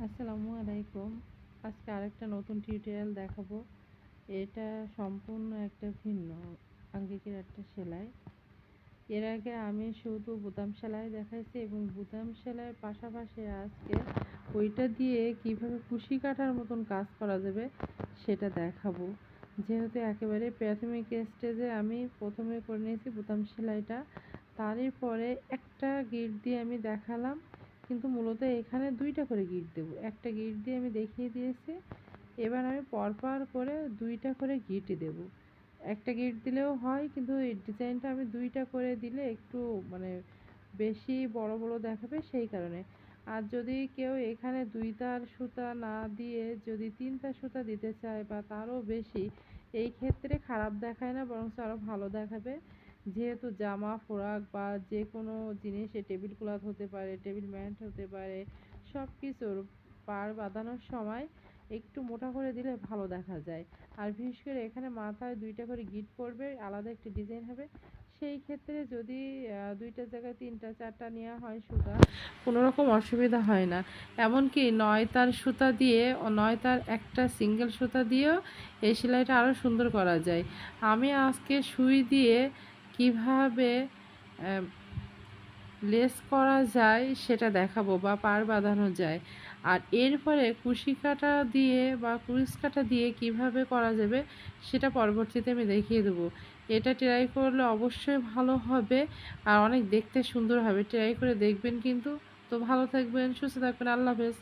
আসসালামু আলাইকুম। আজকে আরেকটা নতুন টিউটোরিয়াল দেখাবো। এটা সম্পূর্ণ একটা ভিন্ন আঙ্গিকের একটা সেলাই। এর আগে আমি শুধু বোতাম সেলাই দেখাইছি এবং বোতাম সেলাইয়ের পাশাপাশি আজকে ওইটা দিয়ে কিভাবে কুশি কাটার মতন কাজ করা যাবে সেটা দেখাবো। যেহেতু একেবারে প্রাথমিক স্টেজে আমি প্রথমে করে নিয়েছি বোতাম সেলাইটা, তারই পরে একটা গিট দিয়ে আমি দেখালাম, কিন্তু মূলত এখানে দুইটা করে গিট দেবো। একটা গিট দিয়ে আমি দেখিয়ে দিয়েছি, এবার আমি পরপর করে দুইটা করে গিট দেবো। একটা গিট দিলেও হয়, কিন্তু এই ডিজাইনটা আমি দুইটা করে দিলে একটু মানে বেশি বড় বড় দেখাবে, সেই কারণে। আর যদি কেউ এখানে দুই তার সুতা না দিয়ে যদি তিন তার সুতা দিতে চায় বা তারও বেশি, এই ক্ষেত্রে খারাপ দেখায় না, বরং আরও ভালো দেখাবে। যেহেতু জামা ফ্রক বা যে কোনো জিনিস, টেবিল ক্লথ হতে পারে, টেবিল ম্যাট হতে পারে, সব কিছুর পাড় বাঁধানোর সময় একটু মোটা করে দিলে ভালো দেখা যায়। আর বিশেষ করে এখানে মাথায় দুইটা করে গিট পড়বে, আলাদা একটি ডিজাইন হবে। সেই ক্ষেত্রে যদি দুইটা জায়গায় তিনটা চারটা নেওয়া হয় সুতা, কোনো রকম অসুবিধা হয় না। এমনকি নয় তার সুতা দিয়ে ও নয় তার একটা সিঙ্গেল সুতা দিয়েও এই সেলাইটা আরও সুন্দর করা যায়। আমি আজকে সুই দিয়ে কিভাবে লেস করা যায় সেটা দেখাবো, বা পাড় বাঁধানো যায়। আর এরপরে কুশি কাটা দিয়ে বা কুরিশ কাটা দিয়ে কিভাবে করা যাবে সেটা পরবর্তীতে আমি দেখিয়ে দেবো। এটা ট্রাই করলে অবশ্যই ভালো হবে আর অনেক দেখতে সুন্দর হবে। ট্রাই করে দেখবেন কিন্তু। তো ভালো থাকবেন, সুস্থ থাকবেন, আল্লাহ হাফেজ।